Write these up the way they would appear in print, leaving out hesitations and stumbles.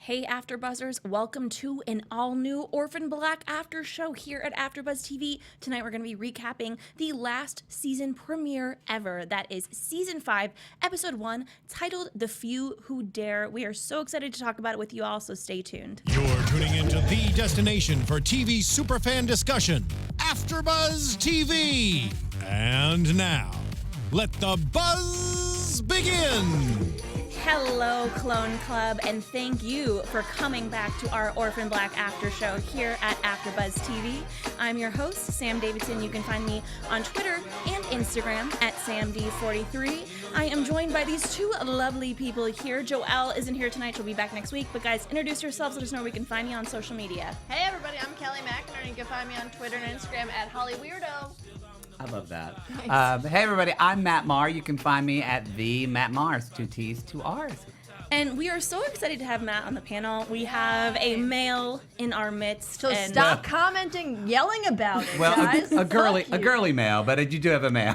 Hey AfterBuzzers, welcome to an all-new Orphan Black after show here at AfterBuzz TV. Tonight we're going to be recapping the last season premiere ever. That is Season 5, Episode 1, titled The Few Who Dare. We are so excited to talk about it with you all, so stay tuned. You're tuning into the destination for TV superfan discussion, AfterBuzz TV. And now, let the buzz begin! Hello, Clone Club, and thank you for coming back to our Orphan Black after show here at AfterBuzz TV. I'm your host, Sam Davidson. You can find me on Twitter and Instagram at SamD43. I am joined by these two lovely people here. Joelle isn't here tonight. She'll be back next week. But guys, introduce yourselves. Let us know where we can find you on social media. Hey, everybody. I'm Kelly McInerney. You can find me on Twitter and Instagram at HollyWeirdo. I love that. Hey, everybody, I'm Matt Marr. You can find me at the Matt Mars, 2 T's, 2 R's. And we are so excited to have Matt on the panel. We have a male in our midst. So stop commenting, yelling about it, guys. a girly male, but you do have a male.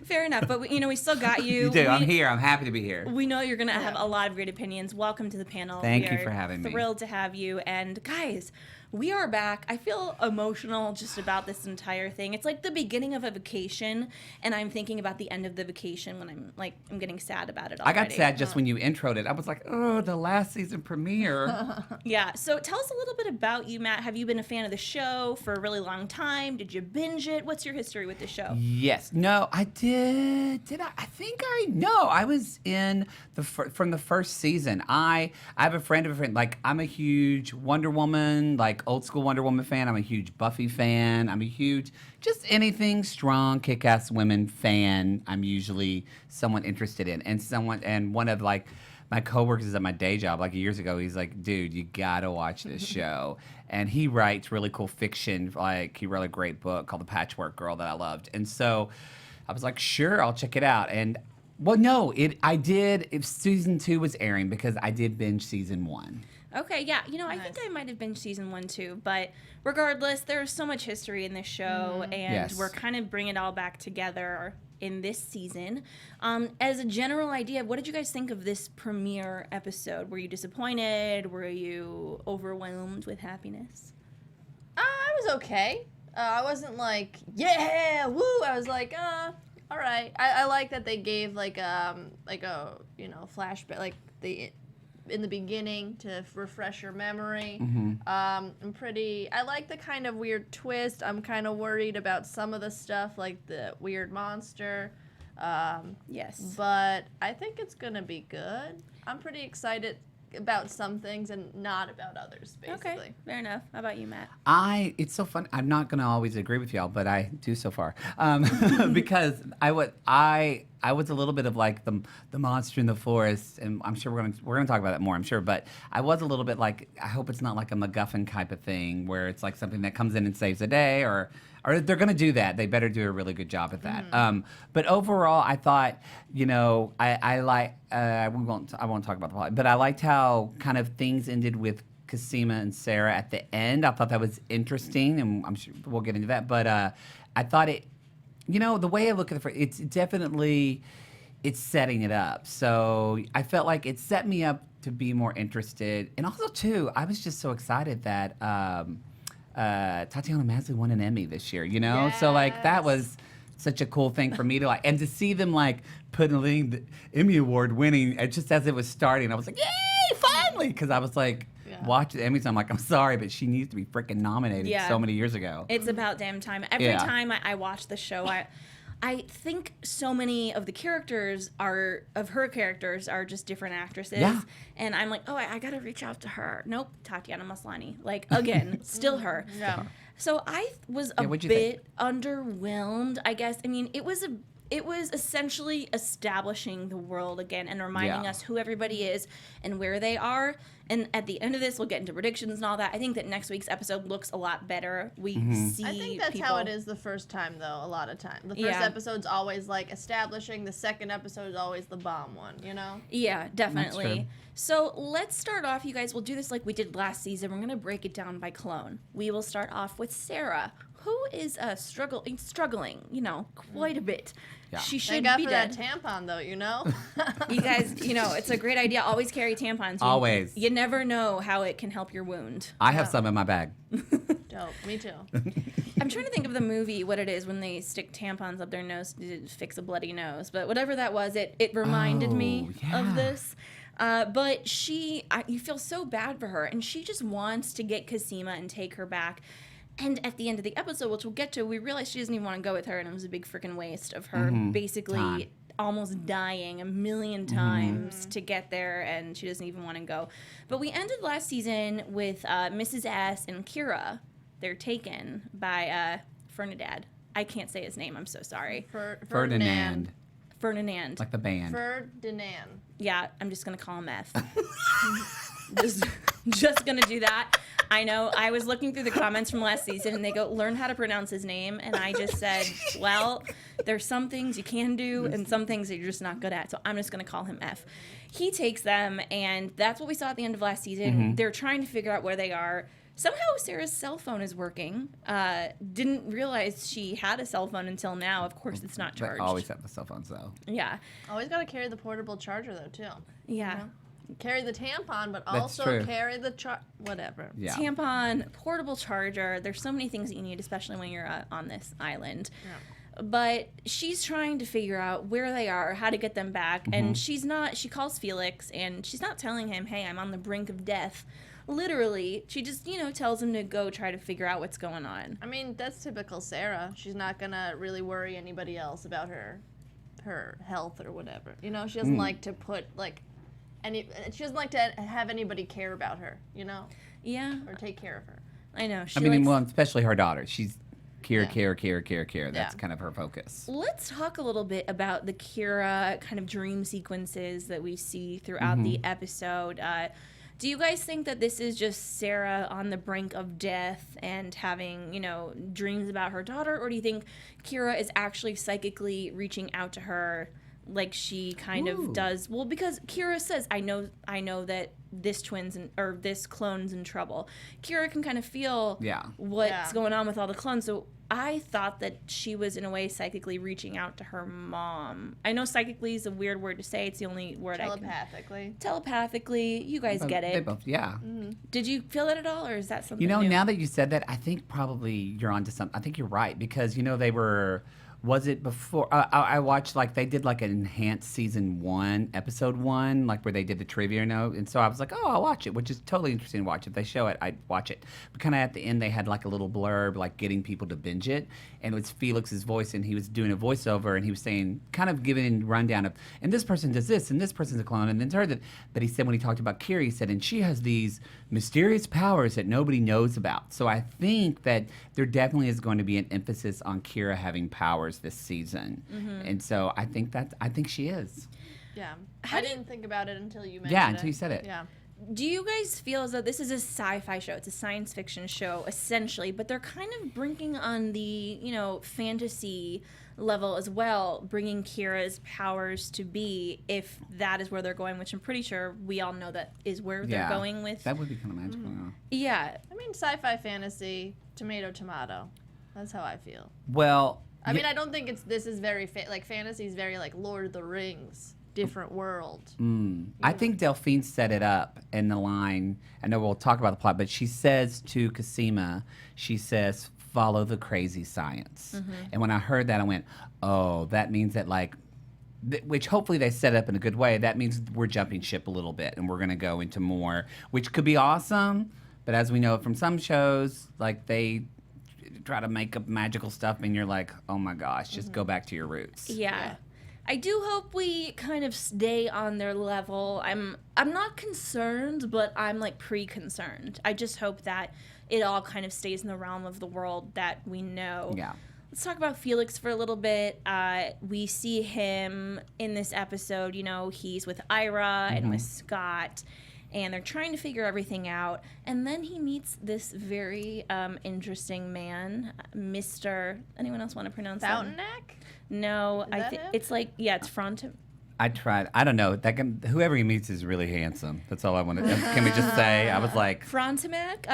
Fair enough, but we still got you. You do. I'm here. I'm happy to be here. We know you're going to have a lot of great opinions. Welcome to the panel. Thank you for having me. Thrilled to have you. And guys, we are back. I feel emotional just about this entire thing. It's like the beginning of a vacation, and I'm thinking about the end of the vacation when I'm getting sad about it already. I got sad just when you introed it. I was like, oh, the last season premiere. Yeah, so tell us a little bit about you, Matt. Have you been a fan of the show for a really long time? Did you binge it? What's your history with the show? Yes. No, I did. Did I? I think I was in from the first season. I have a friend of a friend. Like, I'm a huge Wonder Woman, old school Wonder Woman fan. I'm a huge Buffy fan. I'm a huge just anything strong, kick-ass women fan. I'm usually someone interested in, and one of my coworkers at my day job years ago. He's like, dude, you gotta watch this show. And he writes really cool fiction. He wrote a great book called The Patchwork Girl that I loved. And so I was like, sure, I'll check it out. And well, no, I did. If season 2 was airing, because I did binge season 1. Okay, yeah. I think I might have been season 1 too, but regardless, there's so much history in this show, and Yes. we're kind of bringing it all back together in this season. As a general idea, what did you guys think of this premiere episode? Were you disappointed? Were you overwhelmed with happiness? I was okay. I wasn't like, yeah, woo. I was like, all right. I like that they gave a flashback, in the beginning to refresh your memory. I like the kind of weird twist. I'm kind of worried about some of the stuff, like the weird monster. Yes. But I think it's going to be good. I'm pretty excited about some things and not about others, basically. Okay, fair enough. How about you, Matt? It's so fun. I'm not going to always agree with y'all, but I do so far. Because I was a little bit of the monster in the forest, and I'm sure we're gonna talk about that more, I'm sure. But I was a little bit I hope it's not like a MacGuffin type of thing where it's like something that comes in and saves the day, or they're gonna do that. They better do a really good job at that. But overall, I thought, I won't talk about the plot, but I liked how kind of things ended with Cosima and Sarah at the end. I thought that was interesting, and I'm sure we'll get into that. But I thought it. The way I look at it's setting it up. So I felt like it set me up to be more interested. And also, too, I was just so excited that Tatiana Maslany won an Emmy this year, Yes. So, that was such a cool thing for me to and to see them, putting the Emmy Award winning, just as it was starting. I was like, yay, finally! Because I was watch the Emmys. I'm like, I'm sorry, but she needs to be freaking nominated so many years ago. It's about damn time. Every time I watch the show, I think so many of the characters are just different actresses. Yeah. And I'm like, oh, I got to reach out to her. Nope, Tatiana Maslany. Again, still her. Yeah. So I was a bit underwhelmed, I guess. I mean, it was essentially establishing the world again and reminding us who everybody is and where they are. And at the end of this, we'll get into predictions and all that. I think that next week's episode looks a lot better. We see I think that's how it is the first time, though, a lot of time. The first episode's always, establishing. The second episode is always the bomb one, Yeah, definitely. That's true. So let's start off, you guys. We'll do this like we did last season. We're going to break it down by clone. We will start off with Sarah. who is struggling, quite a bit. Yeah. She should Thank God be for dead. that tampon, though, you know? You guys, it's a great idea. Always carry tampons. Always. You never know how it can help your wound. I have some in my bag. Dope. Me too. I'm trying to think of the movie, what it is when they stick tampons up their nose to fix a bloody nose. But whatever that was, it reminded me of this. But you feel so bad for her, and she just wants to get Cosima and take her back. And at the end of the episode, which we'll get to, we realize she doesn't even want to go with her, and it was a big freaking waste of her basically almost dying a million times to get there, and she doesn't even want to go. But we ended last season with Mrs. S and Kira. They're taken by Ferdinand. I can't say his name. I'm so sorry. Ferdinand. Ferdinand. Like the band. Ferdinand. Yeah, I'm just going to call him F. just going to do that. I know. I was looking through the comments from last season, and they go, learn how to pronounce his name. And I just said, well, there's some things you can do and some things that you're just not good at. So I'm just going to call him F. He takes them, and that's what we saw at the end of last season. They're trying to figure out where they are. Somehow Sarah's cell phone is working. Didn't realize she had a cell phone until now. Of course, it's not charged. They always have the cell phones, though. Yeah. Always got to carry the portable charger, though, too. Yeah. You know? Carry the tampon, but That's also true. carry the whatever. Yeah. Tampon, portable charger. There's so many things that you need, especially when you're on this island. Yeah. But she's trying to figure out where they are, how to get them back. And she calls Felix, and she's not telling him, hey, I'm on the brink of death. Literally, she just, tells him to go try to figure out what's going on. I mean, that's typical Sarah. She's not going to really worry anybody else about her health or whatever. She doesn't like to put, she doesn't like to have anybody care about her, Yeah. or take care of her. I know. Especially her daughter. She's care. That's kind of her focus. Let's talk a little bit about the Kira kind of dream sequences that we see throughout the episode. Do you guys think that this is just Sarah on the brink of death and having, dreams about her daughter? Or do you think Kira is actually psychically reaching out to her like she kind of does? Well, because Kira says, I know that this clone's in trouble. Kira can kind of feel what's going on with all the clones. So I thought that she was, in a way, psychically reaching out to her mom. I know psychically is a weird word to say. It's the only word Telepathically. You guys get it. They both, yeah. Did you feel that at all, or is that something new? Now that you said that, I think probably you're onto something. I think you're right, because, they were... Was it before? I watched, they did, an enhanced season 1, episode 1, where they did the trivia note. And so I was like, oh, I'll watch it, which is totally interesting to watch. If they show it, I'd watch it. But kind of at the end, they had, a little blurb, getting people to binge it. And it was Felix's voice, and he was doing a voiceover, and he was saying, kind of giving a rundown of, and this person does this, and this person's a clone, and then heard that. But he said, when he talked about Kira, he said, and she has these mysterious powers that nobody knows about. So I think that there definitely is going to be an emphasis on Kira having powers this season. And so I think she is. Yeah. I didn't think about it until you mentioned it. Yeah, until you said it. Yeah. Do you guys feel as though this is a sci-fi show? It's a science fiction show, essentially, but they're kind of bringing on the, fantasy level as well, bringing Kira's powers to be, if that is where they're going, which I'm pretty sure we all know that is where they're going with. That would be kind of magical. Yeah. I mean, sci-fi, fantasy, tomato. That's how I feel. Well... I mean, I don't think this is very, fantasy is very, Lord of the Rings, different world. I think Delphine set it up in the line. I know we'll talk about the plot, but she says to Cosima, follow the crazy science. And when I heard that, I went, oh, that means that, which hopefully they set up in a good way. That means we're jumping ship a little bit, and we're going to go into more, which could be awesome. But as we know from some shows, they try to make up magical stuff, and you're like, oh my gosh, just go back to your roots. Yeah. I do hope we kind of stay on their level. I'm not concerned, but I'm pre-concerned. I just hope that it all kind of stays in the realm of the world that we know. Yeah. Let's talk about Felix for a little bit. We see him in this episode, he's with Ira and with Scott, and they're trying to figure everything out. And then he meets this very interesting man, Mr. Anyone else want to pronounce that? Fountain Neck? No, Is that him? it's it's I tried. I don't know. Whoever he meets is really handsome. That's all I want to. Can we just say? I was like, Frontenac,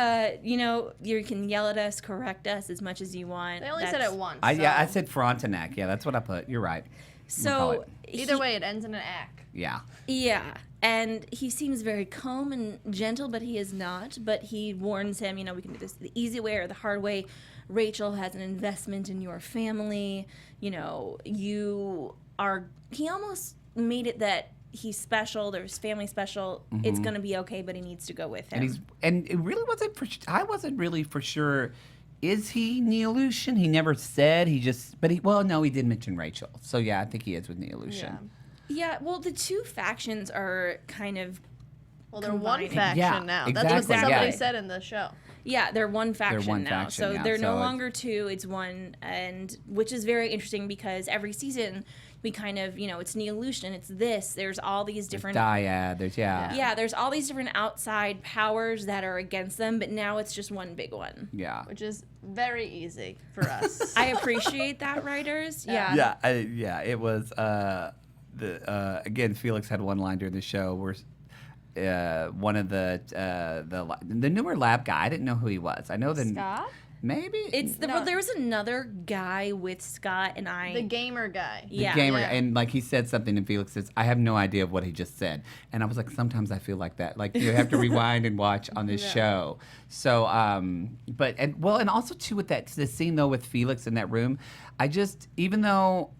you can yell at us, correct us as much as you want. They only said it once. I said Frontenac. Yeah, that's what I put. You're right. So either way, it ends in an ack. Yeah. Yeah, and he seems very calm and gentle, but he is not. But he warns him, we can do this the easy way or the hard way. Rachel has an investment in your family. You are. He almost made it that he's special. There's family special. Mm-hmm. It's gonna be okay, but he needs to go with him. And it really wasn't. I wasn't really for sure. Is he Neolution? He never said. He did mention Rachel. So yeah, I think he is with Neolution. Yeah. Well, the two factions are kind of. Well, they're combining. one faction now. Exactly. That's what somebody Yeah. said in the show. Yeah, they're one faction now. So they're no so longer two, it's one, and which is very interesting because every season we kind of, it's Neolution, it's this. There's all these different Dyad. there's all these different outside powers that are against them, but now it's just one big one. Yeah. Which is very easy for us. I appreciate that, writers. Yeah. It was again, Felix had one line during the show where one of the newer lab guy, I didn't know who he was. I know Scott? Maybe there was another guy with Scott and I. The gamer guy. The gamer, and like he said something, and Felix says, "I have no idea of what he just said." And I was like, sometimes I feel like that. Like you have to rewind and watch on this show. So, and also too with the scene though with Felix in that room, even though.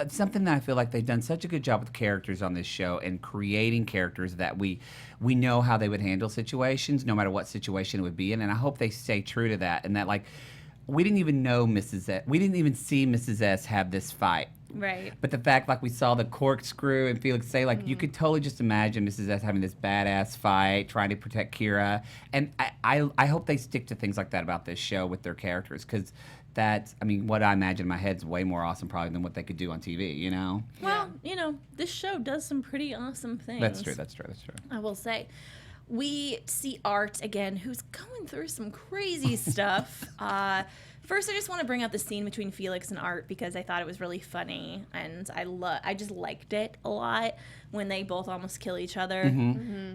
Something that I feel like they've done such a good job with characters on this show and creating characters that we know how they would handle situations, no matter what situation it would be in. And I hope they stay true to that. And that, like, we didn't even know Mrs. S. We didn't even see Mrs. S have this fight. Right. But the fact, like, we saw the corkscrew and Felix say, like, you could totally just imagine Mrs. S having this badass fight, trying to protect Kira. And I hope they stick to things like that about this show with their characters, because what I imagine in my head is way more awesome probably than what they could do on TV, Well, this show does some pretty awesome things. That's true. I will say. We see Art again, who's going through some crazy stuff. First, I just want to bring up the scene between Felix and Art because I thought it was really funny, and I just liked it a lot when they both almost kill each other.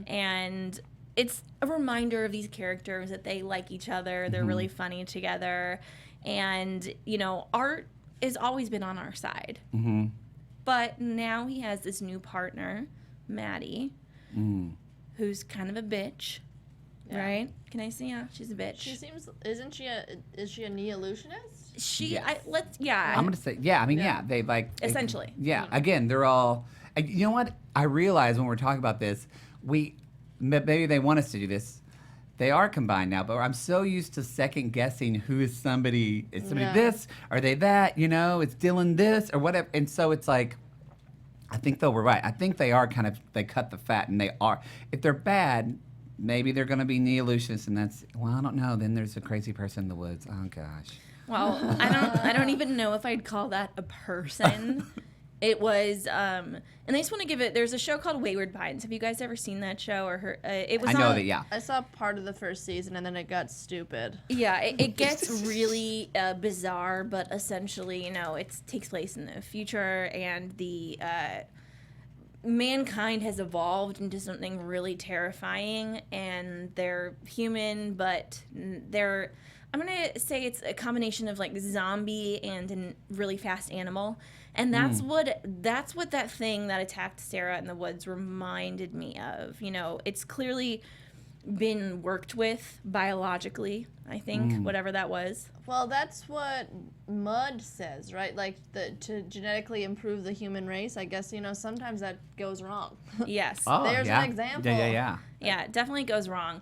And it's a reminder of these characters that they like each other. They're really funny together. And, Art has always been on our side. But now he has this new partner, Maddie, who's kind of a bitch, right? Can I say, she's a bitch. She seems, is she a Neolutionist? I'm going to say, they like. Essentially. Again, they're all, you know what? I realize when we're talking about this, maybe they want us to do this. They are combined now, but I'm so used to second guessing who is somebody. Is somebody this? Are they that? Is Dylan this or whatever? And so it's like, I think though we're right. I think they are they cut the fat, and they are. If they're bad, maybe they're going to be Neolutionists, and I don't know. Then there's a crazy person in the woods. Oh gosh. Well, I don't even know if I'd call that a person. It was, and I just want to give it. There's a show called Wayward Pines. Have you guys ever seen that show or heard? It was. I know that. Yeah. I saw part of the first season and then it got stupid. Yeah, it gets really bizarre, but essentially, it takes place in the future, and the mankind has evolved into something really terrifying, and they're human, but they're. I'm gonna say it's a combination of like zombie and a really fast animal. And that's what that thing that attacked Sarah in the woods reminded me of. It's clearly been worked with biologically, I think, whatever that was. Well, that's what Mud says, right? Like to genetically improve the human race. I guess, sometimes that goes wrong. Yes. There's an example. Yeah. Yeah, it definitely goes wrong.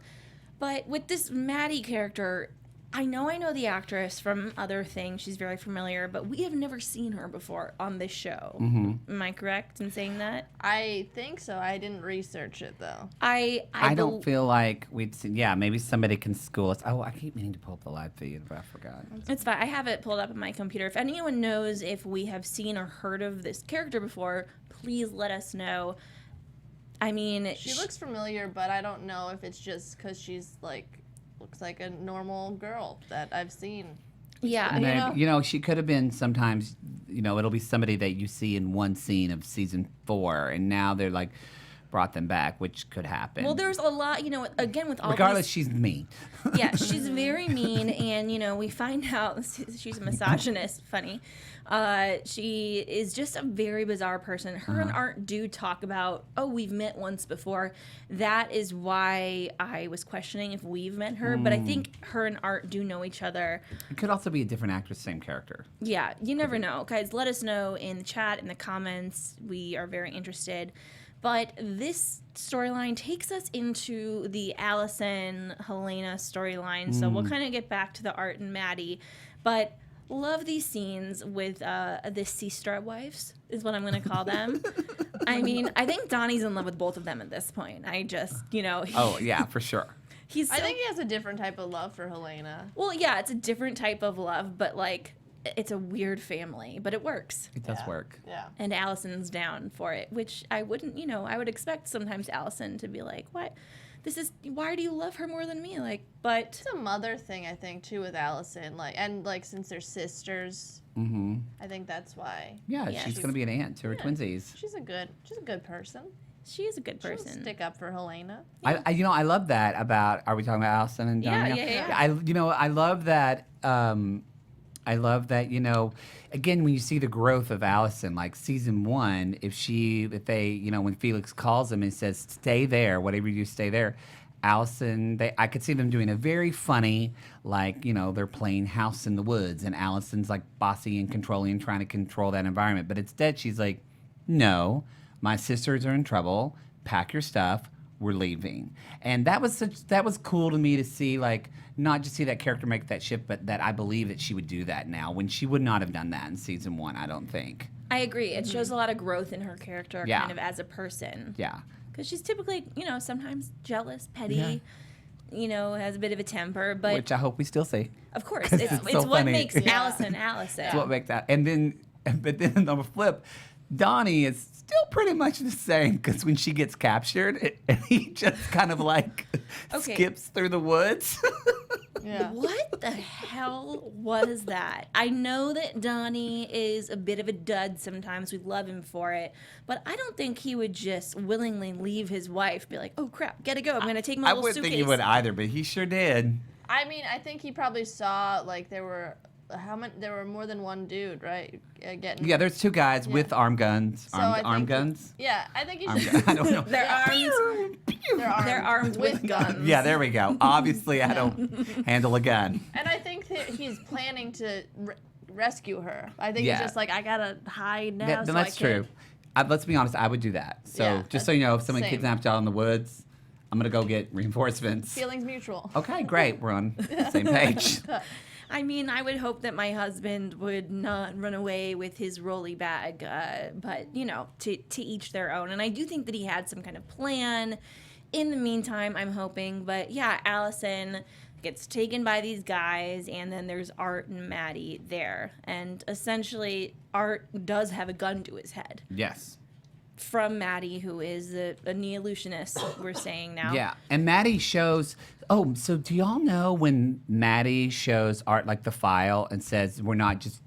But with this Maddie character, I know the actress from other things. She's very familiar, but we have never seen her before on this show. Am I correct in saying that? I think so. I didn't research it, though. I don't feel like we'd seen. Yeah, maybe somebody can school us. Oh, I keep meaning to pull up the live feed, but I forgot. It's fine. I have it pulled up on my computer. If anyone knows if we have seen or heard of this character before, please let us know. I mean, she looks familiar, but I don't know if it's just because she's like... looks like a normal girl that I've seen. Yeah, And then, she could have been sometimes, it'll be somebody that you see in one scene of season 4, and now they're like brought them back, which could happen. Well, there's a lot, again, with all regardless, these, she's mean. yeah, she's very mean, and we find out she's a misogynist. Funny, she is just a very bizarre person. Her and Art do talk about, we've met once before. That is why I was questioning if we've met her, but I think her and Art do know each other. It could also be a different actress, same character. Yeah, you never know. Guys, let us know in the chat, in the comments. We are very interested. But this storyline takes us into the Alison Helena storyline, so we'll kind of get back to the Art and Maddie. But love these scenes with the Seastra wives, is what I'm going to call them. I mean, I think Donnie's in love with both of them at this point. I just, Oh, yeah, for sure. I think he has a different type of love for Helena. Well, yeah, it's a different type of love, but, it's a weird family, but it works. It does work. Yeah. And Allison's down for it, which I wouldn't, I would expect sometimes Allison to be like, what? Why do you love her more than me? But it's a mother thing, I think, too, with Allison. Since they're sisters, I think that's why. Yeah, she's going to be an aunt to her twinsies. She's a good person. She is a good person. She'll stick up for Helena. Yeah. I love that about, are we talking about Alison and Donnie? Yeah. I love that, again, when you see the growth of Alison, like season 1, if they, when Felix calls them and says, stay there, whatever you do, stay there, Alison, I could see them doing a very funny, they're playing House in the Woods, and Allison's like bossy and controlling and trying to control that environment. But instead, she's like, no, my sisters are in trouble, pack your stuff, we're leaving. And that was cool to me to see, not just see that character make that shift, but that I believe that she would do that now, when she would not have done that in season 1, I don't think. I agree. It shows a lot of growth in her character, kind of as a person. Yeah. Because she's typically, sometimes jealous, petty, has a bit of a temper, but... Which I hope we still see. Of course. It's It's so what funny. makes Allison Allison. It's what makes that. But then on the flip, Donnie is still pretty much the same, because when she gets captured, he just kind of skips through the woods. Yeah. What the hell was that? I know that Donnie is a bit of a dud sometimes. We love him for it. But I don't think he would just willingly leave his wife, be like, oh, crap, gotta go. I'm going to take my little suitcase. I wouldn't think he would either, but he sure did. I mean, I think he probably saw, there were... There were more than one dude, right? Yeah, there's 2 guys with arm guns. Arm guns? Yeah, I think you should... I don't know. They're armed with guns. Yeah, there we go. Obviously, I don't handle a gun. And I think that he's planning to rescue her. I think he's just I gotta hide now. That's true. Let's be honest, I would do that. So just so you know, if someone kidnapped y'all in the woods, I'm going to go get reinforcements. Feelings mutual. Okay, great. We're on the same page. I mean, I would hope that my husband would not run away with his rolly bag, but, to each their own. And I do think that he had some kind of plan. In the meantime, I'm hoping. But, yeah, Allison gets taken by these guys, and then there's Art and Maddie there. And essentially, Art does have a gun to his head. Yes. From Maddie, who is a neolutionist, we're saying now. Yeah, and Maddie shows... Oh, so do y'all know when Maddie shows Art, the file, and says, we're not just,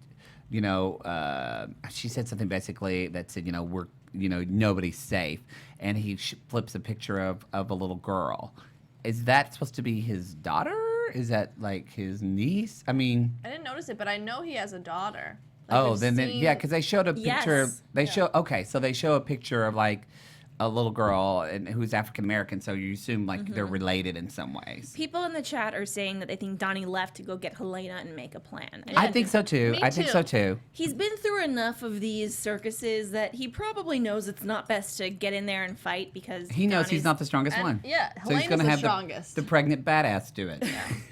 she said something basically that said, we're, nobody's safe. And he flips a picture of a little girl. Is that supposed to be his daughter? Is that, his niece? I mean... I didn't notice it, but I know he has a daughter. Yeah, because they showed a picture. Yes. So they show a picture of a little girl who's African American. So you assume they're related in some ways. People in the chat are saying that they think Donnie left to go get Helena and make a plan. I think so too. Me think so too. He's been through enough of these circuses that he probably knows it's not best to get in there and fight, because He knows he's not the strongest one. Yeah, so he's Helena's gonna the have strongest. the pregnant badass do it.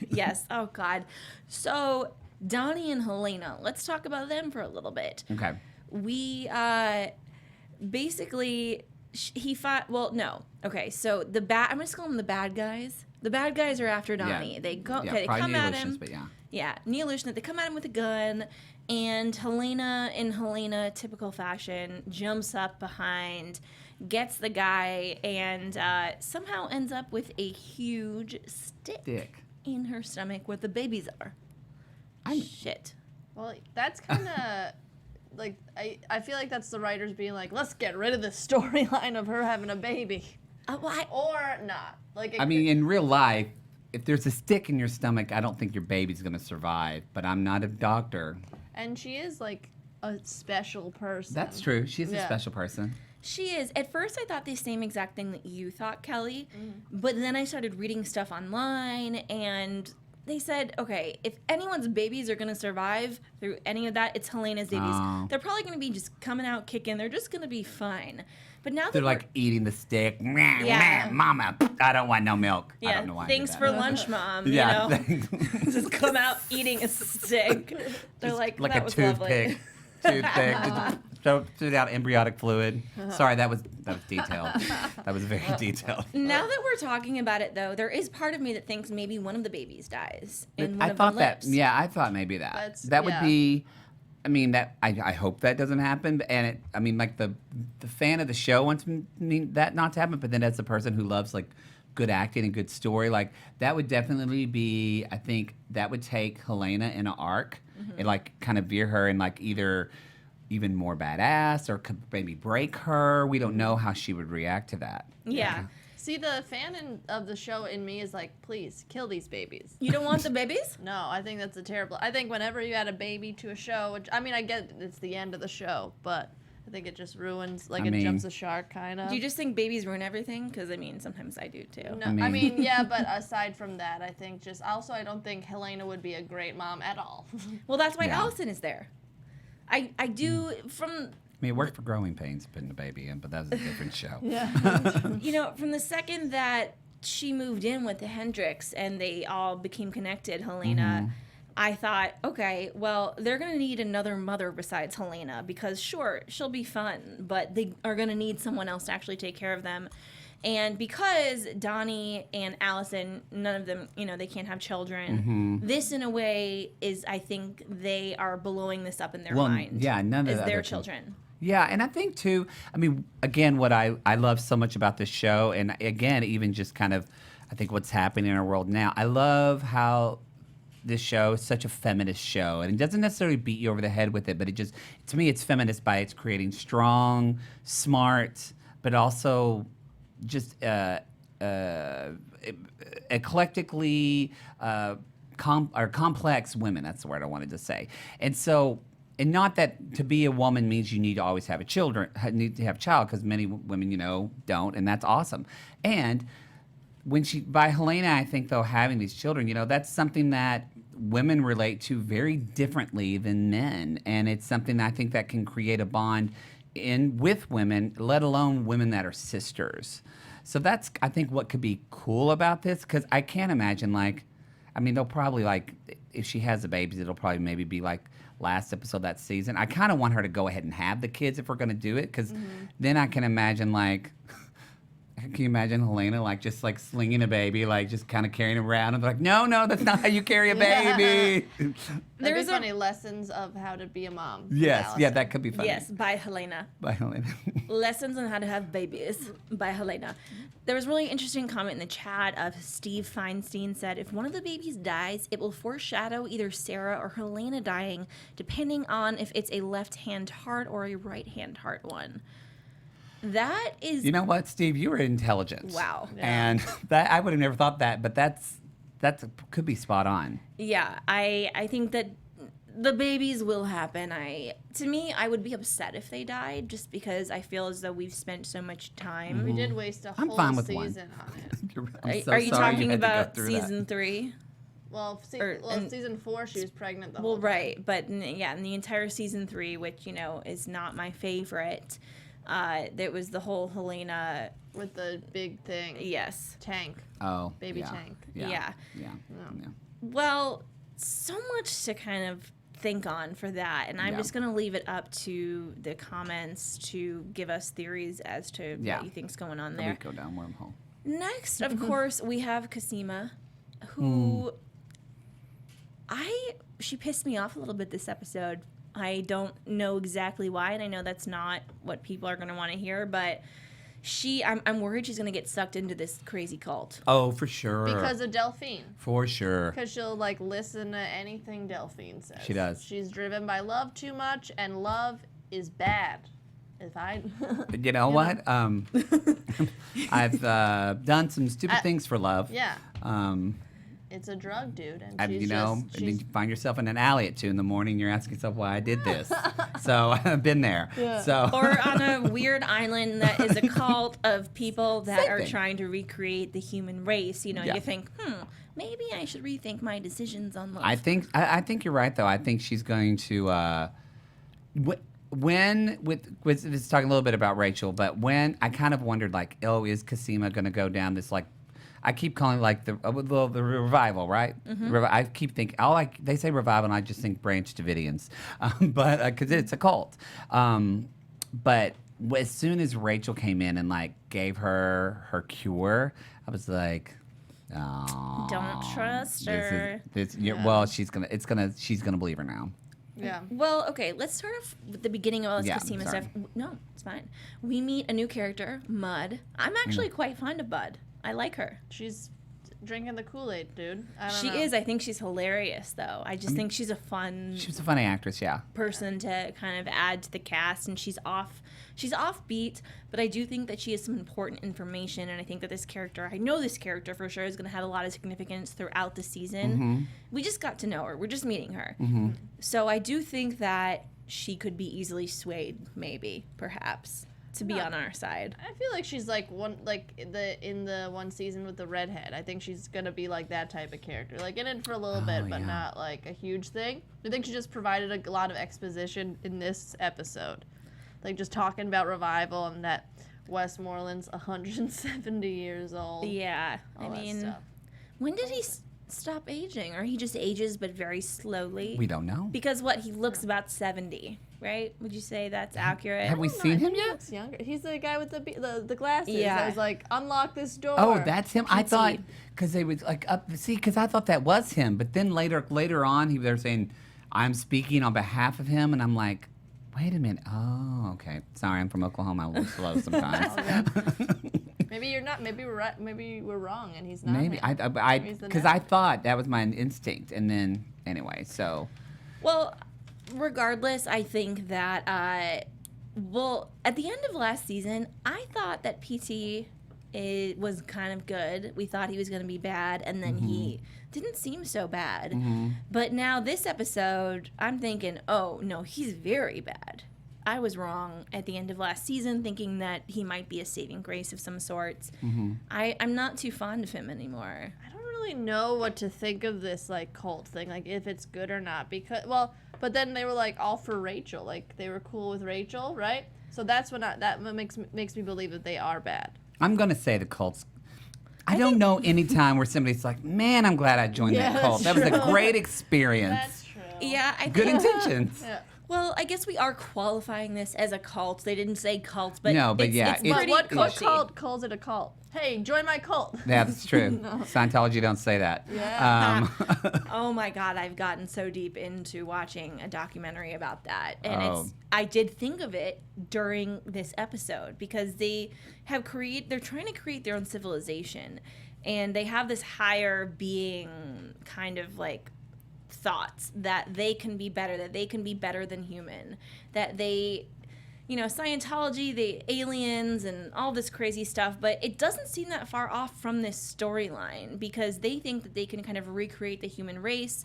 Yes. Oh God. So Donnie and Helena. Let's talk about them for a little bit. Okay. We basically he fought. Well, no. Okay. So I'm just calling them the bad guys. The bad guys are after Donnie. Yeah. They go. Yeah, Okay, they come at him. but yeah. Yeah, Neolution. They come at him with a gun, and Helena, in Helena typical fashion, jumps up behind, gets the guy, and somehow ends up with a huge stick Dick. in her stomach where the babies are. Shit. Well, that's kind of like I feel like that's the writers being like, let's get rid of this storyline of her having a baby, or not. Like, I mean, in real life, if there's a stick in your stomach, I don't think your baby's gonna survive. But I'm not a doctor. and she is like a special person. That's true. She's a special person. She is. At first, I thought the same exact thing that you thought, Kelly. But then I started reading stuff online, and they said, okay, if anyone's babies are going to survive through any of that, it's Helena's babies. Oh. They're probably going to be just coming out kicking. They're just going to be fine. But now They're that like eating the stick. Yeah. Mama, I don't want no milk. I yeah, don't know why. I thanks did for that. lunch, Mom. Yeah. You know, just come out eating a stick. They're like Like that a was toothpick. lovely. Just shoot out embryonic fluid. Sorry, that was detailed. That was very detailed. Now that we're talking about it, though, there is part of me that thinks maybe one of the babies dies and one I of thought them that. lives. Yeah, I thought maybe that. That would yeah. be. I mean, that I hope that doesn't happen. And it. I mean, like the fan of the show wants that not to happen. But then as a person who loves like good acting and good story, like that would definitely be. I think that would take Helena in an arc and like kind of veer her in like either even more badass or could maybe break her. We don't know how she would react to that. Yeah. See, the fan of the show in me is like, please kill these babies. You don't want the babies? No, I think that's a terrible. I think whenever you add a baby to a show, which I mean, I get it's the end of the show, but I think it just ruins, like, it jumps the shark, kind of. Do you just think babies ruin everything? Because I mean, sometimes I do too. No, I mean, yeah, but aside from that, I think just also I don't think Helena would be a great mom at all. Well, that's why Yeah. Alison is there. I do from I mean, it worked for Growing Pains putting the baby in, but that was a different show. you know, from the second that she moved in with the Hendrix and they all became connected, Helena, I thought, okay, well, they're going to need another mother besides Helena because, sure, she'll be fun, but they are going to need someone else to actually take care of them. And because Donnie and Alison, none of them, you know, they can't have children, this, in a way, is, I think, they are blowing this up in their mind. Yeah, none of as the their other children. Yeah, and I think, too, I mean, again, what I love so much about this show, and again, even just kind of, I think what's happening in our world now, I love how this show is such a feminist show, and it doesn't necessarily beat you over the head with it, but it just, to me, it's feminist by it's creating strong, smart, but also just eclectically complex women. That's the word I wanted to say. And so, and not that to be a woman means you need to always have need to have a child, because many women, you know, don't, and that's awesome. And when by Helena, I think, though, having these children, you know, that's something that women relate to very differently than men, and it's something I think that can create a bond with women, let alone women that are sisters. So that's, I think, what could be cool about this, because I can't imagine, like, I mean, they'll probably, like, if she has the babies, it'll probably maybe be, like, last episode that season. I kind of want her to go ahead and have the kids if we're going to do it, because then I can imagine, like, can you imagine Helena, like, just, like, slinging a baby, like, just kind of carrying it around, and they're like, no, that's not how you carry a baby. There's funny lessons of how to be a mom. Yes, yeah, that could be funny. Yes, by Helena. By Helena. Lessons on how to have babies by Helena. There was a really interesting comment in the chat of Steve Feinstein said, if one of the babies dies, it will foreshadow either Sarah or Helena dying, depending on if it's a left-hand heart or a right-hand heart one. That is... You know what, Steve? You were intelligent. Wow. Yeah. And that I would have never thought that, but that could be spot on. Yeah, I think that the babies will happen. To me, I would be upset if they died, just because I feel as though we've spent so much time. We did waste a I'm whole fine with one. season on it. I'm so Are you sorry talking had to go about through season 3? Well, season 4, she was pregnant the Well, whole time. right, but in the entire season 3, which, you know, is not my favorite, there was the whole Helena. With the big thing. Yes. Tank. Oh, Baby yeah. tank. Yeah. Yeah. Well, so much to kind of think on for that, and I'm just going to leave it up to the comments to give us theories as to what you think's going on there. Go down wormhole. Next, of course, we have Cosima, who she pissed me off a little bit this episode. I don't know exactly why, and I know that's not what people are going to want to hear, but I'm worried she's gonna get sucked into this crazy cult. Oh, for sure. Because of Delphine. For sure. Because she'll like listen to anything Delphine says. She does. She's driven by love too much, and love is bad. If I, You know what? I've done some stupid things for love. Yeah. It's a drug, dude, and she's and then you find yourself in an alley at 2 in the morning. You're asking yourself why I did this. So I've been there. Yeah. So Or on a weird island that is a cult of people that Same are thing. trying to recreate the human race. You know, Yeah. you think, maybe I should rethink my decisions on love. I think you're right though. I think she's going to let's talk a little bit about Rachel, but when I kind of wondered like, oh, is Cosima going to go down this like, I keep calling it like the revival, right? I keep thinking, they say revival, and I just think Branch Davidians, but because it's a cult. But as soon as Rachel came in and like gave her cure, I was like, oh, Don't trust her. Well, she's gonna believe her now. Yeah. Well, okay, let's start off with the beginning of all this Yeah, Cosima sorry. stuff. No, it's fine. We meet a new character, Mud. I'm actually quite fond of Bud. I like her. She's drinking the Kool-Aid, dude. I don't She know. is. I think she's hilarious, though. I just think she's a fun She was a funny actress, yeah. person to kind of add to the cast, and she's offbeat, but I do think that she has some important information, and I think that I know this character for sure is going to have a lot of significance throughout the season. We just got to know her. We're just meeting her. So I do think that she could be easily swayed, maybe, perhaps, to be on our side. I feel like she's like in the one season with the redhead. I think she's gonna be like that type of character, like in it for a little bit, but yeah. not like a huge thing. I think she just provided a lot of exposition in this episode, like just talking about revival and that Westmoreland's 170 years old. Yeah, all I that mean, stuff. when did he stop aging? Or he just ages, but very slowly? We don't know. Because he looks about 70, right? Would you say that's accurate? Have we I don't know, seen I him think he yet? looks younger. He's the guy with the glasses. Yeah. That was like, unlock this door. Oh, that's him. I thought Petite. because they was like because I thought that was him, but then later on they're saying I'm speaking on behalf of him, and I'm like, wait a minute. Oh, okay. Sorry, I'm from Oklahoma. I'm a little slow sometimes. Maybe you're not. Maybe we're right. Maybe we're wrong, and he's not. Maybe him. He's the because next. I thought that was my instinct, and then anyway, so Well, regardless, I think that, at the end of last season, I thought that PT was kind of good. We thought he was going to be bad, and then he didn't seem so bad. But now this episode, I'm thinking, oh, no, he's very bad. I was wrong at the end of last season, thinking that he might be a saving grace of some sorts. I'm not too fond of him anymore. I don't really know what to think of this like cult thing, like if it's good or not. Because but then they were like all for Rachel, like they were cool with Rachel, right? So that's that makes me believe that they are bad. I'm gonna say the cults. I don't know any time where somebody's like, man, I'm glad I joined Yeah, that cult. That that's was a true. great experience. That's true. Yeah, I Good think. intentions. Yeah. Well, I guess we are qualifying this as a cult. They didn't say cult, but No, but it's, yeah, it's it's- But pretty what cushy. cult calls it a cult? Hey, join my cult. Yeah, that's true. Scientology don't say that. Yeah. Oh my God, I've gotten so deep into watching a documentary about that, and Oh. I did think of it during this episode because they're trying to create their own civilization, and they have this higher being kind of like thoughts that they can be better than human, that they, Scientology, the aliens and all this crazy stuff, but it doesn't seem that far off from this storyline because they think that they can kind of recreate the human race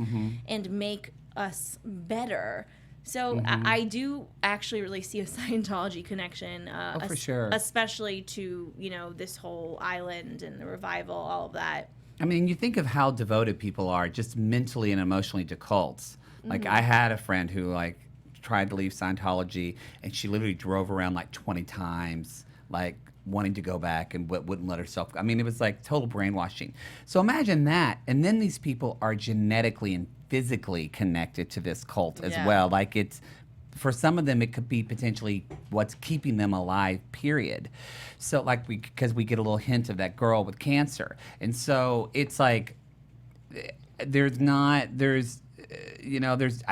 and make us better. So I do actually really see a Scientology connection, for sure. especially to, this whole island and the revival, all of that. I mean, you think of how devoted people are just mentally and emotionally to cults. Like, I had a friend who, like, tried to leave Scientology, and she literally drove around, like, 20 times, like, wanting to go back and wouldn't let herself. I mean, it was, like, total brainwashing. So imagine that. And then these people are genetically and physically connected to this cult as Yeah. well. Like, it's... For some of them, it could be potentially what's keeping them alive, period. So, like, because we get a little hint of that girl with cancer. And so it's like, I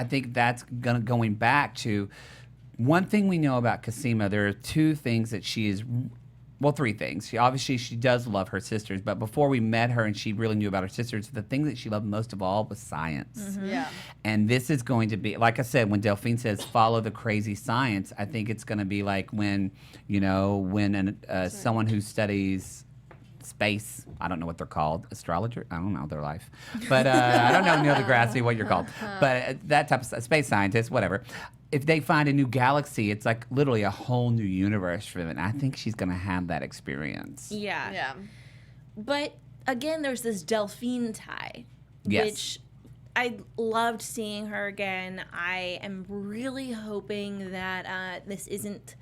think that's going back to one thing we know about Cosima. There are two things that she is well, 3 things. She does love her sisters, but before we met her and she really knew about her sisters, the thing that she loved most of all was science. Yeah. And this is going to be, like I said, when Delphine says follow the crazy science, I think it's going to be like when, someone who studies space, I don't know what they're called, astrologer, I don't know their life, but I don't know Neil deGrasse what you're called, but that type of space scientist, whatever. If they find a new galaxy, it's like literally a whole new universe for them. And I think she's going to have that experience. Yeah. Yeah. But again, there's this Delphine tie, Yes. which I loved seeing her again. I am really hoping that this isn't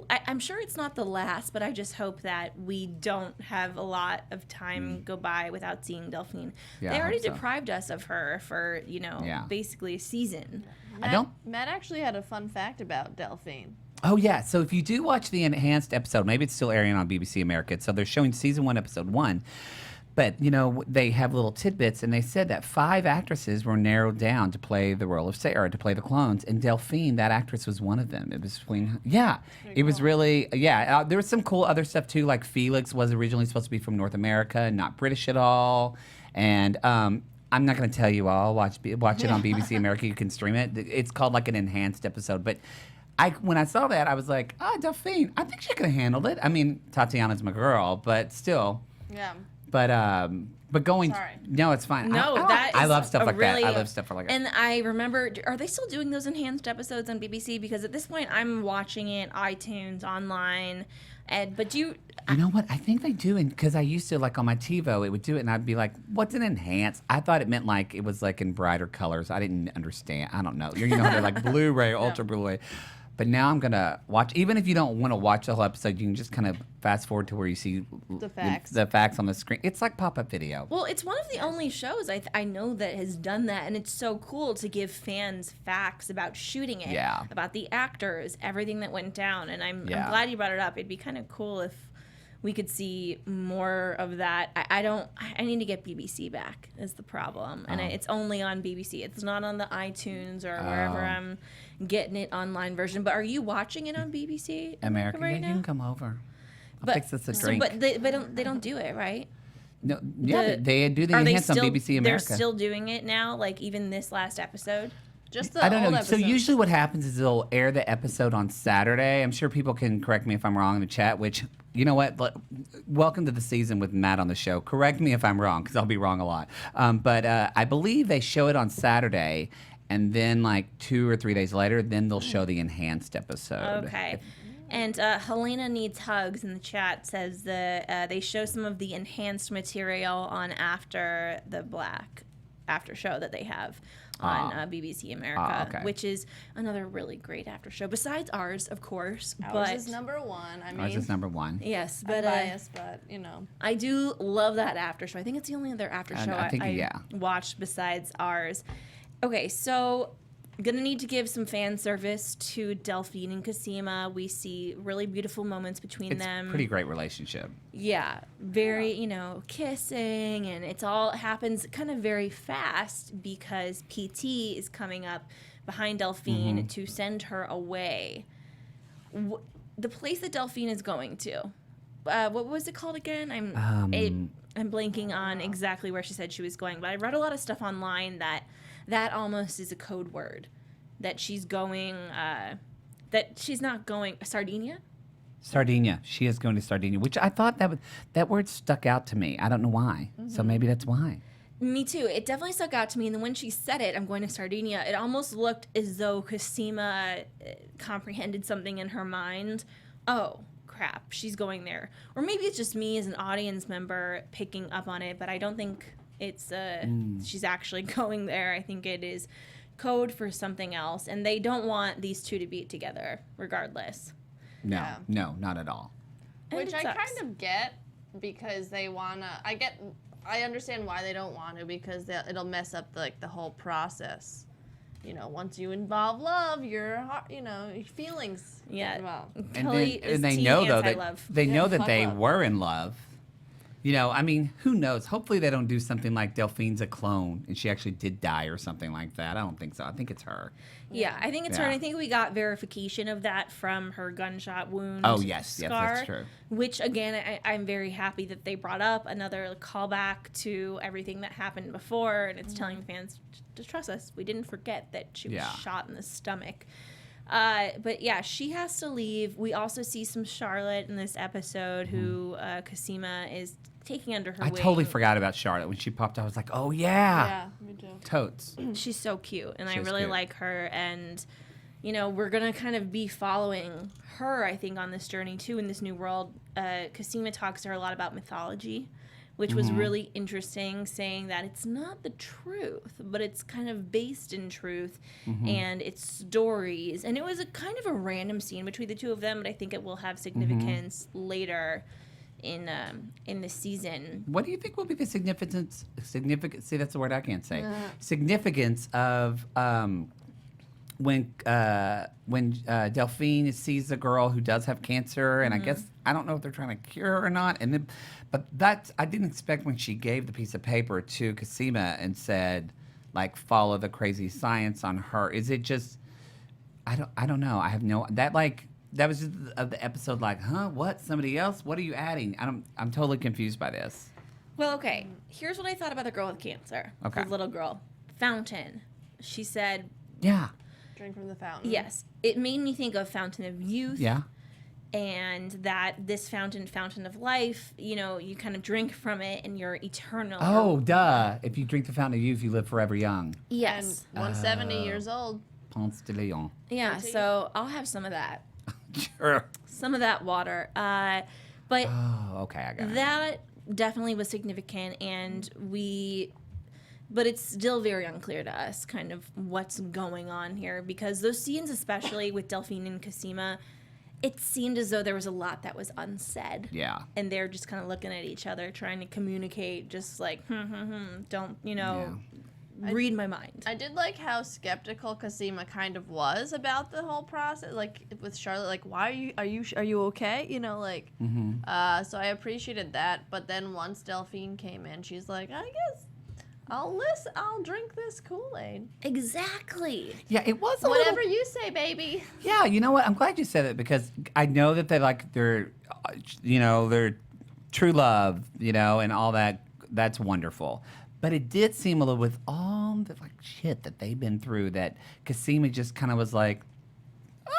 I'm sure it's not the last, but I just hope that we don't have a lot of time go by without seeing Delphine. Yeah, They I already hope so. deprived us of her for, basically a season. Matt actually had a fun fact about Delphine. Oh, yeah. So if you do watch the enhanced episode, maybe it's still airing on BBC America. So they're showing season 1, episode 1. But, they have little tidbits, and they said that 5 actresses were narrowed down to play the role of Sarah, to play the clones. And Delphine, that actress, was one of them. It was it was really, there was some cool other stuff, too, like Felix was originally supposed to be from North America, not British at all. And I'm not going to tell you all. Watch it on BBC America. You can stream it. It's called like an enhanced episode. But when I saw that, I was like, Delphine, I think she could have handled it. I mean, Tatiana's my girl, but still. Yeah. But going. Sorry. No, it's fine. No, I love stuff like really, that. I love stuff like that. And I remember, are they still doing those enhanced episodes on BBC? Because at this point, I'm watching it iTunes online. But you know what? I think they do, because I used to, like on my TiVo, it would do it, and I'd be like, "What's an enhanced?" I thought it meant like it was like in brighter colors. I didn't understand. I don't know. They're like Blu-ray, Ultra Blu-ray. But now I'm gonna watch. Even if you don't want to watch the whole episode, you can just kind of fast forward to where you see The facts. the facts on the screen. It's like pop-up video. Well, it's one of the only shows I know that has done that, and it's so cool to give fans facts about shooting it, Yeah. about the actors, everything that went down. And I'm glad you brought it up. It'd be kind of cool if we could see more of that. I need to get BBC back is the problem. And it's only on BBC. It's not on the iTunes or wherever I'm getting it online version. But are you watching it on BBC America, right you now? can come over. I'll fix us a drink. But they don't do it, right? No, they do the Are they enhanced on still, BBC America. They're still doing it now, like even this last episode? Just the I don't old know. episodes. So usually what happens is they'll air the episode on Saturday. I'm sure people can correct me if I'm wrong in the chat, which, you know what? Welcome to the season with Matt on the show. Correct me if I'm wrong, because I'll be wrong a lot. But I believe they show it on Saturday, and then like 2 or 3 days later, then they'll show the enhanced episode. Okay. And Helena Needs Hugs in the chat says that they show some of the enhanced material on After the Black after show that they have on BBC America, okay. which is another really great after show, besides ours, of course. Ours is number 1. I mean, Ours is number 1. Yes, I'm but biased, but I do love that after show. I think it's the only other after show I watched besides ours. Okay, so gonna need to give some fan service to Delphine and Cosima. We see really beautiful moments between them. It's a pretty great relationship. Yeah, very, kissing, and it all happens kind of very fast because PT is coming up behind Delphine to send her away. The place that Delphine is going to, what was it called again? I'm blanking on exactly where she said she was going, but I read a lot of stuff online that almost is a code word, that she's going, that she's not going, Sardinia? Sardinia. She is going to Sardinia, which I thought that word stuck out to me. I don't know why. So maybe that's why. Me too. It definitely stuck out to me. And then when she said it, I'm going to Sardinia, it almost looked as though Cosima comprehended something in her mind. Oh, crap, she's going there. Or maybe it's just me as an audience member picking up on it, but I don't think it's she's actually going there. I think it is code for something else. And they don't want these two to be together, regardless. No, not at all. Which I kind of get, because they wanna. I understand why they don't want to, because it'll mess up the whole process. Once you involve love, your heart, your feelings. Yeah. Involved. And they know though that they know that they were in love. You know, I mean, who knows? Hopefully they don't do something like Delphine's a clone and she actually did die or something like that. I don't think so. I think it's her. Yeah, I think it's her. Yeah. And I think we got verification of that from her gunshot wound. Oh, yes, scar, that's true. Which, again, I'm very happy that they brought up another callback to everything that happened before. And it's telling fans, just trust us. We didn't forget that she was shot in the stomach. But yeah, she has to leave. We also see some Charlotte in this episode who Cosima is taking under her wing. I totally forgot about Charlotte. When she popped out, I was like, oh, yeah. Yeah, me too. Totes. She's so cute, and I She's really cute. like her. And, you know, we're going to kind of be following her, I think, on this journey, too, in this new world. Cosima talks to her a lot about mythology, which was really interesting, saying that it's not the truth, but it's kind of based in truth, and it's stories. And it was a kind of a random scene between the two of them, but I think it will have significance later in the season. What do you think will be the significance? See, that's the word I can't say. Significance of when Delphine sees the girl who does have cancer, and I guess I don't know if they're trying to cure her or not. And then, but that's I didn't expect when she gave the piece of paper to Cosima and said, like, follow the crazy science on her. Is it just? I don't know. I have no that like. That was just of the episode, like, huh? What? Somebody else? What are you adding? I'm totally confused by this. Well, okay. Here's what I thought about the girl with cancer. Okay. The little girl. Fountain. She said, Yeah. Drink from the fountain. yes. It made me think of Fountain of Youth. Yeah. And that this fountain of life, you know, you kind of drink from it and you're eternal. Oh, duh. If you drink the fountain of youth, you live forever young. Yes. And 170 years old. Ponce de Leon. Yeah, so I'll have some of that. Sure. Some of that water. But Oh, okay. I got it. that definitely was significant, and but it's still very unclear to us kind of what's going on here, because those scenes, especially with Delphine and Cosima, it seemed as though there was a lot that was unsaid. Yeah. And they're just kind of looking at each other, trying to communicate, just like, don't, you know, read my mind. I did like how skeptical Cosima kind of was about the whole process, like with Charlotte, like, why are you okay? You know, like, so I appreciated that. But then once Delphine came in, she's like, I guess I'll drink this Kool-Aid. Exactly. Yeah, it was a Whatever little, you say, baby. Yeah, you know what? I'm glad you said it, because I know that they like their true love, you know, and all that. That's wonderful. But it did seem a little, with all the like shit that they've been through, that Cosima just kind of was like,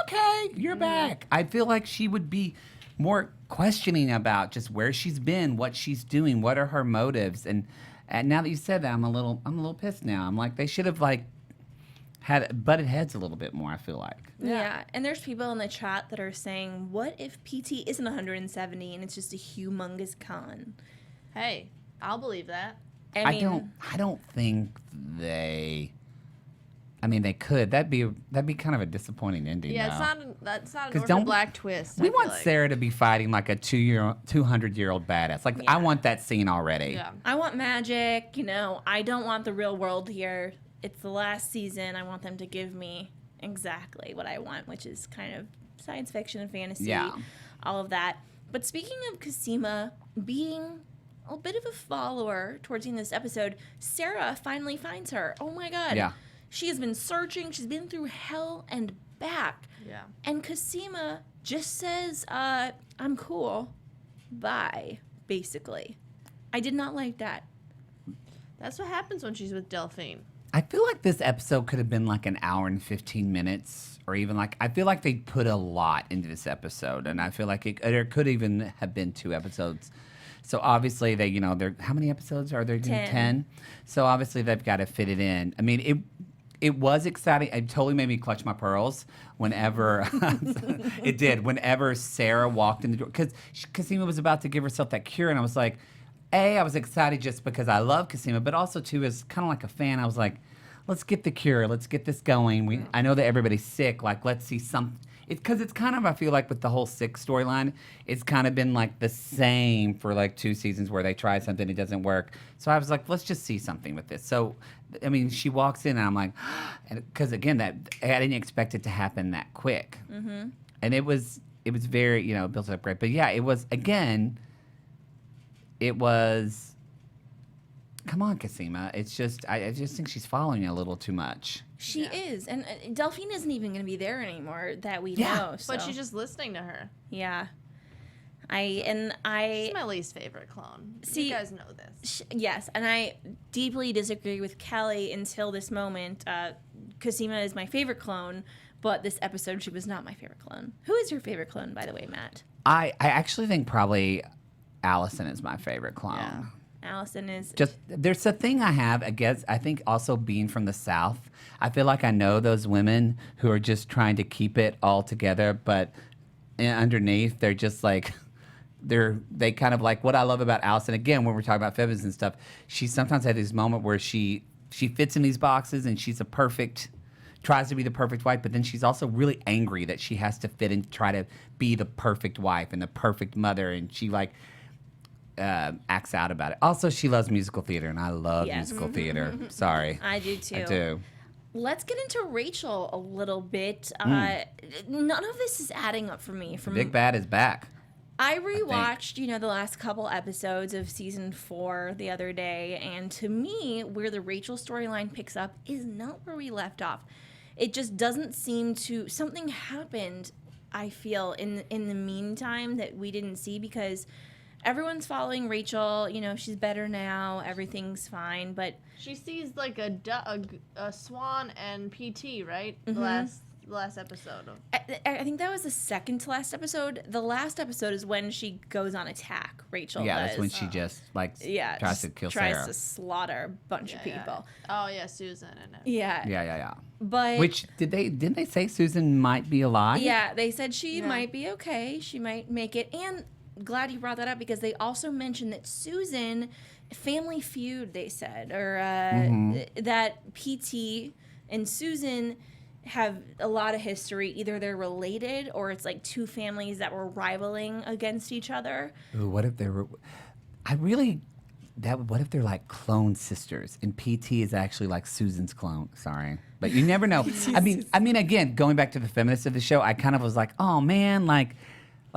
okay, you're back. I feel like she would be more questioning about just where she's been, what she's doing, what are her motives. And now that you said that, I'm a little pissed now. I'm like, they should have like had butted heads a little bit more, I feel like. Yeah, and there's people in the chat that are saying, what if PT isn't 170 and it's just a humongous con? Hey, I'll believe that. I mean, I don't think they. I mean, they could. That'd be kind of a disappointing ending. Yeah, though. that's not an 'Cause Orphan don't- Black twist. We I want feel like. Sarah to be fighting like a 200-year-old badass. Like, I want that scene already. Yeah. I want magic, you know, I don't want the real world here. It's the last season. I want them to give me exactly what I want, which is kind of science fiction and fantasy, all of that. But speaking of Cosima being a bit of a follower towards the end of this episode, Sarah finally finds her. Oh my God. Yeah. She has been searching. She's been through hell and back. Yeah. And Cosima just says, I'm cool. Bye, basically. I did not like that. That's what happens when she's with Delphine. I feel like this episode could have been like an hour and 15 minutes, or even like, I feel like they put a lot into this episode, and I feel like there could even have been 2 episodes. So obviously they, you know, how many episodes are there? 10. So obviously they've got to fit it in. I mean, it was exciting. It totally made me clutch my pearls whenever it did. Whenever Sarah walked in the door, because Cosima was about to give herself that cure, and I was like, I was excited just because I love Cosima, but also too, as kind of like a fan, I was like, let's get the cure, let's get this going. I know that everybody's sick. Like, let's see some. Because it's kind of, I feel like with the whole sick storyline, it's kind of been like the same for like 2 seasons where they try something, it doesn't work. So I was like, let's just see something with this. So, I mean, she walks in and I'm like, because again, I didn't expect it to happen that quick. Mm-hmm. And it was very, you know, built up great. But yeah, it was, again, it was. Come on, Cosima. It's just I just think she's following you a little too much. She is, and Delphine isn't even going to be there anymore that we Yeah. know. So. But she's just listening to her. Yeah. She's my least favorite clone. See, you guys know this. Yes, and I deeply disagree with Kelly until this moment. Cosima is my favorite clone, but this episode she was not my favorite clone. Who is your favorite clone, by the way, Matt? I actually think probably Alison is my favorite clone. Yeah. Allison is Just there's a thing I have against. I think also being from the South, I feel like I know those women who are just trying to keep it all together, but underneath they're just like. They kind of like what I love about Alison. Again, when we're talking about feminism and stuff, she sometimes had this moment where she fits in these boxes and she's tries to be the perfect wife, but then she's also really angry that she has to fit and try to be the perfect wife and the perfect mother, and she like acts out about it. Also, she loves musical theater, and I love musical theater. Sorry, I do too. I do. Let's get into Rachel a little bit. None of this is adding up for me. Big Bad is back. I rewatched, the last couple episodes of season 4 the other day, and to me, where the Rachel storyline picks up is not where we left off. It just doesn't seem to. Something happened, I feel, in the meantime that we didn't see, because everyone's following Rachel. She's better now. Everything's fine, but She sees like a swan and PT, right? Mm-hmm. The last episode. I think that was the second to last episode. The last episode is when she goes on attack. Rachel. Yeah, does. that's when she just tries to kill tries Sarah. to slaughter a bunch of people. Oh yeah, Susan and it. Yeah. Yeah. But Which didn't they say Susan might be alive? yeah, they said she might be okay. She might make it. And glad you brought that up, because they also mentioned that Susan, Family Feud, they said, or that PT and Susan have a lot of history. Either they're related or it's like two families that were rivaling against each other. Ooh, what if they were? What if they're like clone sisters and PT is actually like Susan's clone? Sorry, but you never know. I mean, again, going back to the feminists of the show, I kind of was like, oh man, like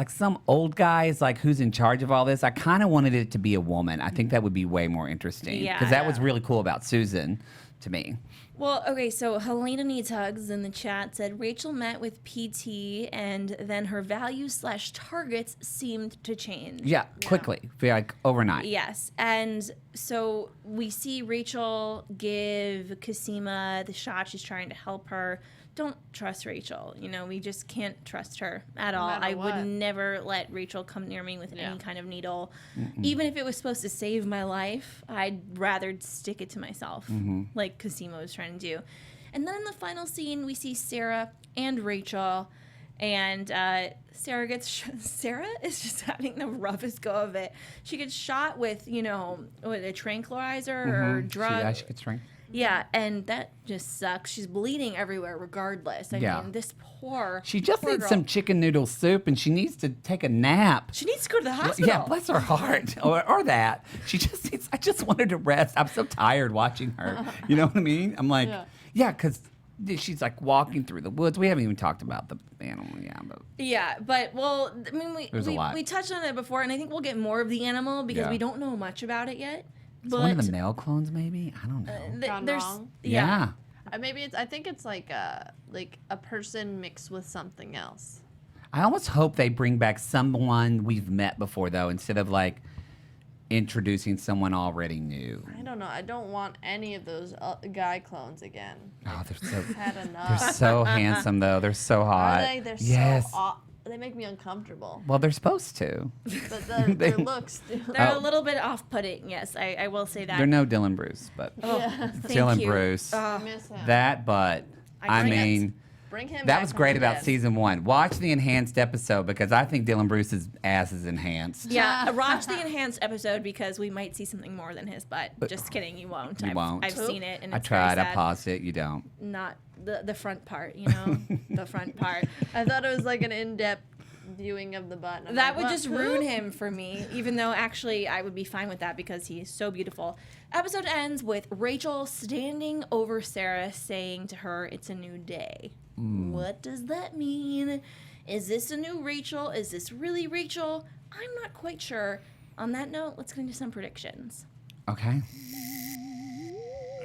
some old guy is like who's in charge of all this. I kind of wanted it to be a woman. I think that would be way more interesting, because that was really cool about Susan to me. Well, okay, so Helena Needs Hugs in the chat said Rachel met with PT and then her values/targets seemed to change. Yeah, quickly, like overnight. Yes, and so we see Rachel give Cosima the shot. She's trying to help her. Don't trust Rachel. We just can't trust her at all. I would never let Rachel come near me with any kind of needle. Even if it was supposed to save my life, I'd rather stick it to myself, like Cosima was trying to do. And then in the final scene, we see Sarah and Rachel, and Sarah is just having the roughest go of it. She gets shot with, a tranquilizer or drug. She gets strength. Yeah, and that just sucks. She's bleeding everywhere regardless. I mean, this She just poor needs girl. some chicken noodle soup, and she needs to take a nap. She needs to go to the hospital. Yeah, bless her heart. or that. She just needs, I just want her to rest. I'm so tired watching her. You know what I mean? I'm like, because she's like walking through the woods. We haven't even talked about the animal. Well, I mean, There's a lot. we touched on it before, and I think we'll get more of the animal because we don't know much about it yet. It's one of the male clones, maybe? I don't know. Gone wrong? Yeah. I think it's like a person mixed with something else. I almost hope they bring back someone we've met before, though, instead of like introducing someone already new. I don't know. I don't want any of those guy clones again. Oh, they're so Had enough. they're so handsome, though. They're so hot. Are they? They're yes. so they make me uncomfortable. Well, they're supposed to. But their looks do. They're a little bit off-putting. Yes, I will say that. They're no Dylan Bruce, but Thank Dylan you. Bruce. I miss him. That butt. I mean, Bring him that back was from great the about dead. season 1. Watch the enhanced episode because I think Dylan Bruce's ass is enhanced. Yeah, watch the enhanced episode because we might see something more than his butt. Just kidding, you won't. You won't. I've seen it, and I it's very tried. I sad. paused it. You don't. Not the front part, the front part. I thought it was like an in-depth viewing of the butt. and I'm That like, would what? just ruin him for me, even though actually I would be fine with that because he's so beautiful. Episode ends with Rachel standing over Sarah saying to her, "It's a new day." What does that mean? Is this a new Rachel? Is this really Rachel? I'm not quite sure. on that note, let's get into some predictions. Okay.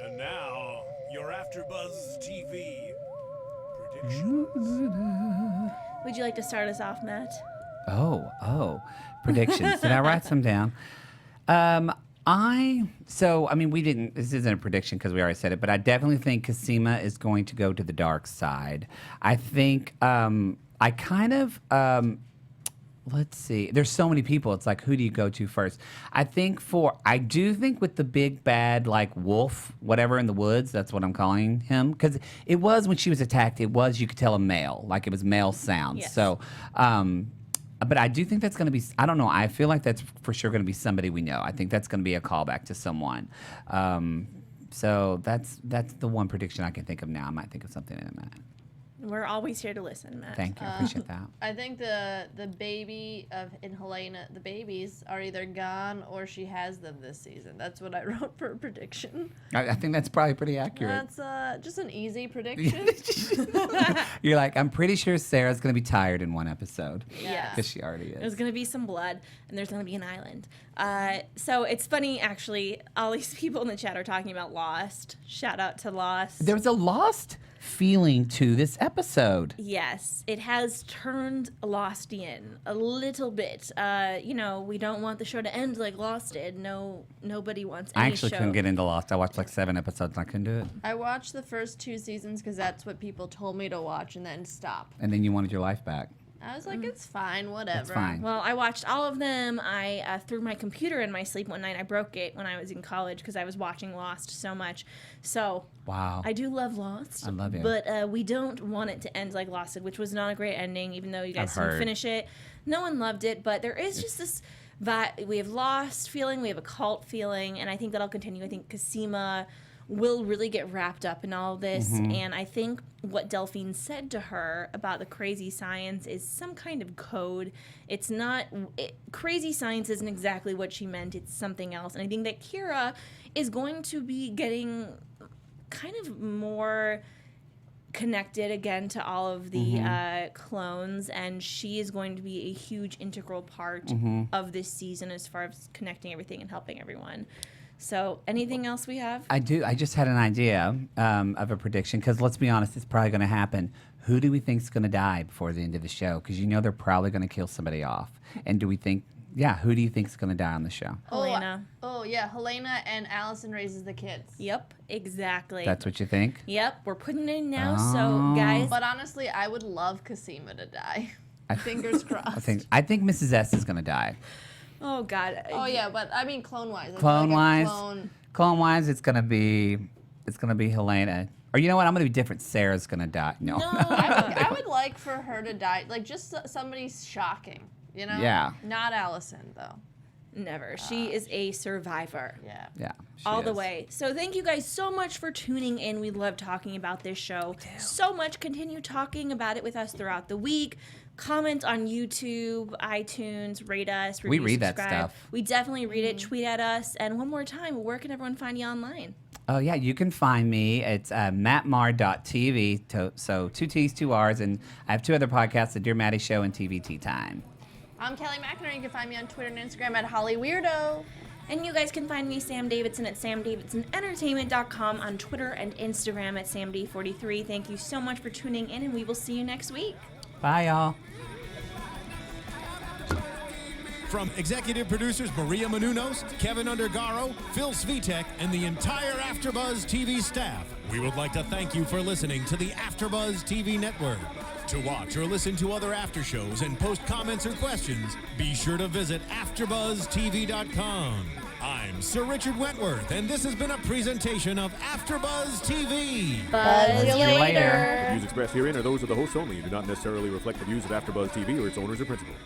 And now, your AfterBuzz TV predictions. Would you like to start us off, Matt? Oh, predictions. Did I write some down? We didn't, this isn't a prediction because we already said it, but I definitely think Cosima is going to go to the dark side. I think, let's see. There's so many people. It's like, who do you go to first? I do think with the big bad, like wolf, whatever in the woods, that's what I'm calling him. Because it was, when she was attacked, you could tell a male. Like it was male sounds. Yes. So, but I do think that's going to be, I don't know, I feel like that's for sure going to be somebody we know. I think that's going to be a callback to someone. So that's the one prediction I can think of now. I might think of something in a minute. We're always here to listen, Matt. Thank you. I appreciate that. I think the baby in Helena, the babies are either gone or she has them this season. That's what I wrote for a prediction. I think that's probably pretty accurate. That's just an easy prediction. You're like, I'm pretty sure Sarah's going to be tired in one episode. Yeah. Because she already is. There's going to be some blood, and there's going to be an island. So it's funny, actually, all these people in the chat are talking about Lost. Shout out to Lost. There was a Lost feeling to this episode. Yes, it has turned Lostian a little bit. We don't want the show to end like Lost did. Nobody wants any I actually show. couldn't get into Lost. I watched like 7 episodes and I couldn't do it. I watched the first 2 seasons because that's what people told me to watch and then stop. And then you wanted your life back. I was like, it's fine, whatever. It's fine. Well, I watched all of them. I threw my computer in my sleep one night. I broke it when I was in college because I was watching Lost so much. So Wow. I do love Lost. I love it. But we don't want it to end like Lost did, which was not a great ending, even though you guys didn't heard. finish it. No one loved it, but there is just this vibe. We have Lost feeling, we have a cult feeling, and I think that'll continue. I think Cosima will really get wrapped up in all of this, and I think what Delphine said to her about the crazy science is some kind of code. It's not crazy science isn't exactly what she meant. It's something else, and I think that Kira is going to be getting kind of more connected again to all of the clones, and she is going to be a huge integral part of this season as far as connecting everything and helping everyone. So, anything else we have? I do. I just had an idea of a prediction because let's be honest, it's probably going to happen. Who do we think is going to die before the end of the show? Because they're probably going to kill somebody off. And do we think, who do you think is going to die on the show? Helena. Oh, yeah, Helena and Alison raises the kids. Yep, exactly. That's what you think? Yep, we're putting it in now. So, guys, But honestly, I would love Cosima to die. Fingers crossed. I think Mrs. S is going to die. oh god. Oh yeah, but I mean clone-wise. I feel Clone-wise, like a clone-wise, it's gonna be Helena. Or you know what? I'm gonna be different. Sarah's gonna die. No. I would like for her to die, like just somebody shocking, Yeah. Not Alison though. Never. She is a survivor. Yeah. Yeah. she All the is. way. So thank you guys so much for tuning in. We love talking about this show so much. Continue talking about it with us throughout the week. Comment on YouTube, iTunes, rate us, review, We read that subscribe. stuff. We definitely read it. Tweet at us. And one more time, where can everyone find you online? Oh yeah, you can find me. It's mattmarr.tv. So 2 T's, 2 R's, and I have 2 other podcasts: The Dear Maddie Show and TV Tea Time. I'm Kelly McInerney. You can find me on Twitter and Instagram at HollyWeirdo. And you guys can find me, Sam Davidson, at samdavidsonentertainment.com, on Twitter and Instagram at samd43. Thank you so much for tuning in, and we will see you next week. Bye, y'all. From executive producers Maria Menounos, Kevin Undergaro, Phil Svitek, and the entire AfterBuzz TV staff, we would like to thank you for listening to the AfterBuzz TV network. To watch or listen to other after shows and post comments or questions, be sure to visit AfterBuzzTV.com. I'm Sir Richard Wentworth, and this has been a presentation of AfterBuzz TV. Buzz you later. later. The views expressed herein are those of the hosts only and do not necessarily reflect the views of AfterBuzz TV or its owners or principals.